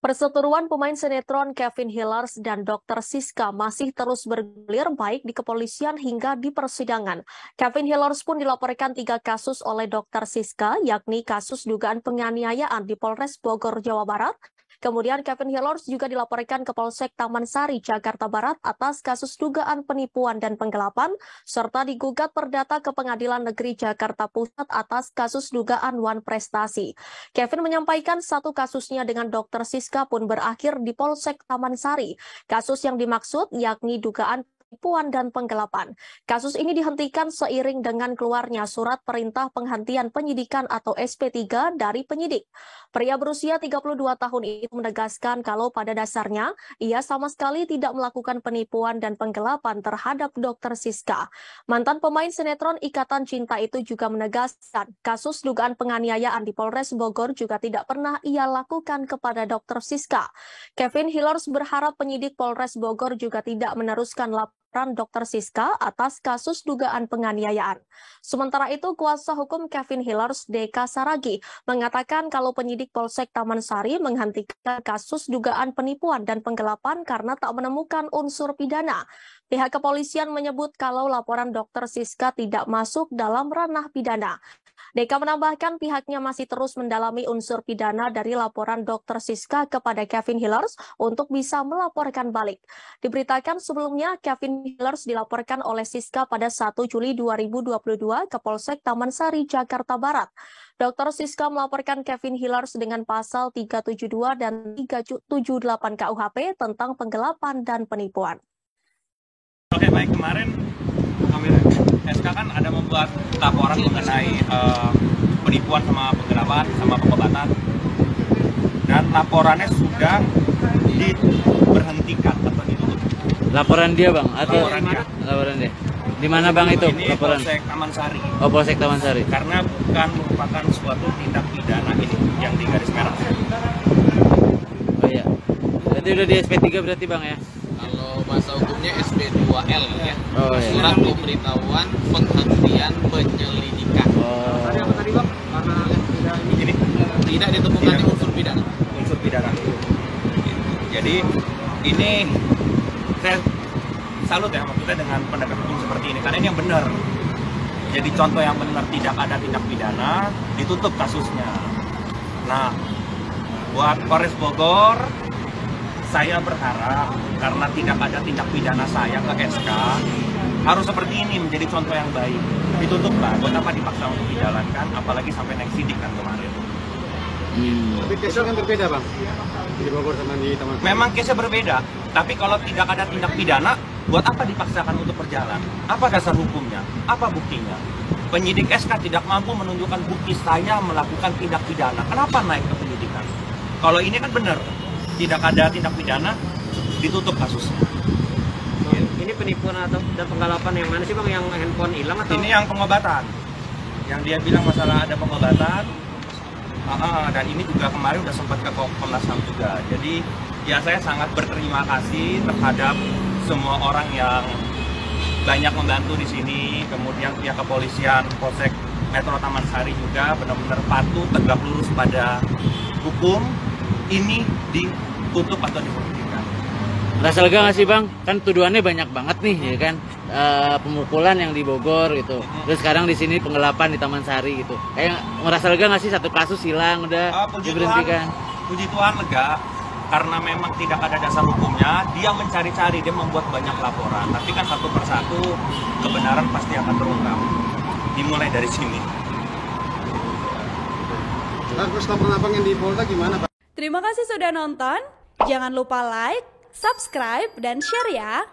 Perseteruan pemain sinetron Kevin Hillers dan Dr. Siska masih terus bergulir baik di kepolisian hingga di persidangan. Kevin Hillers pun dilaporkan 3 kasus oleh Dr. Siska, yakni kasus dugaan penganiayaan di Polres Bogor, Jawa Barat. Kemudian Kevin Hillers juga dilaporkan ke Polsek Taman Sari, Jakarta Barat atas kasus dugaan penipuan dan penggelapan, serta digugat perdata ke Pengadilan Negeri Jakarta Pusat atas kasus dugaan wan prestasi. Kevin menyampaikan satu kasusnya dengan Dr. Siska pun berakhir di Polsek Taman Sari. Kasus yang dimaksud yakni dugaan penipuan dan penggelapan. Kasus ini dihentikan seiring dengan keluarnya surat perintah penghentian penyidikan atau SP3 dari penyidik. Pria berusia 32 tahun itu menegaskan kalau pada dasarnya ia sama sekali tidak melakukan penipuan dan penggelapan terhadap Dr. Siska. Mantan pemain sinetron Ikatan Cinta itu juga menegaskan kasus dugaan penganiayaan di Polres Bogor juga tidak pernah ia lakukan kepada Dr. Siska. Kevin Hillers berharap penyidik Polres Bogor juga tidak meneruskan laporan Dr. Siska atas kasus dugaan penganiayaan. Sementara itu, kuasa hukum Kevin Hillers, Deka Saragi, mengatakan kalau penyidik Polsek Taman Sari menghentikan kasus dugaan penipuan dan penggelapan karena tak menemukan unsur pidana. Pihak kepolisian menyebut kalau laporan Dr. Siska tidak masuk dalam ranah pidana. Deka menambahkan pihaknya masih terus mendalami unsur pidana dari laporan Dr. Siska kepada Kevin Hillers untuk bisa melaporkan balik. Diberitakan sebelumnya Kevin Hillers dilaporkan oleh Siska pada 1 Juli 2022 ke Polsek Taman Sari, Jakarta Barat. Dr. Siska melaporkan Kevin Hillers dengan pasal 372 dan 378 KUHP tentang penggelapan dan penipuan. Oke, baik, kemarin SK kan ada membuat laporan mengenai penipuan sama penggelapan sama pengobatan, dan laporannya sudah diberhentikan atau ditutup. Laporan dia bang atau laporan dia? Di mana bang itu ini laporan? Polsek Taman Sari. Oh, Polsek Taman Sari. Karena bukan merupakan suatu tindak pidana ini yang di garis merah. Oh iya. Berarti udah di SP3 berarti bang ya? Kalau bahasa hukumnya SP2L ya. Oh, iya. Surat pemberitahuan penghentian penyelidikan. Oh. Tadi apa tadi bang? Karena Ini tidak ditemukan unsur pidana. unsur pidana. Jadi ini saya salut ya maksudnya dengan penegak hukum seperti ini, karena ini yang benar. Jadi contoh yang benar, tidak ada tindak pidana, ditutup kasusnya. Nah, buat Polres Bogor, saya berharap karena tidak ada tindak pidana saya ke SK, harus seperti ini menjadi contoh yang baik. Ditutup lah, buat apa dipaksa untuk dijalankan, apalagi sampai naik sidik kan kemarin. Tapi case-nya kan berbeda bang, di Bogor sama di Taman Sari. Memang case-nya berbeda, tapi kalau tidak ada tindak pidana, buat apa dipaksakan untuk berjalan? Apa dasar hukumnya? Apa buktinya? Penyidik SK tidak mampu menunjukkan bukti saya melakukan tindak pidana. Kenapa naik ke penyidikan? Kalau ini kan benar, tidak ada tindak pidana, ditutup kasusnya. Ini penipuan atau dan penggelapan yang mana sih bang? Yang handphone hilang atau? Ini yang pengobatan, yang dia bilang masalah ada pengobatan. Dan ini juga kemarin udah sempat ke Komnas HAM juga. Jadi ya saya sangat berterima kasih terhadap semua orang yang banyak membantu di sini. Kemudian pihak kepolisian Polsek Metro Taman Sari juga benar-benar patuh tegak lurus pada hukum. Ini ditutup atau diberhentikan. Rasa lega nggak sih bang? Kan tuduhannya banyak banget nih ya kan, pemukulan yang di Bogor gitu. Terus sekarang di sini penggelapan di Taman Sari gitu. Kayak merasa lega nggak sih satu kasus hilang udah diberhentikan? Puji Tuhan lega, karena memang tidak ada dasar hukumnya. Dia mencari-cari, dia membuat banyak laporan. Tapi kan satu persatu kebenaran pasti akan terungkap. Dimulai dari sini. Terus laporan abang yang di Polda gimana pak? Terima kasih sudah nonton. Jangan lupa like, subscribe, dan share ya.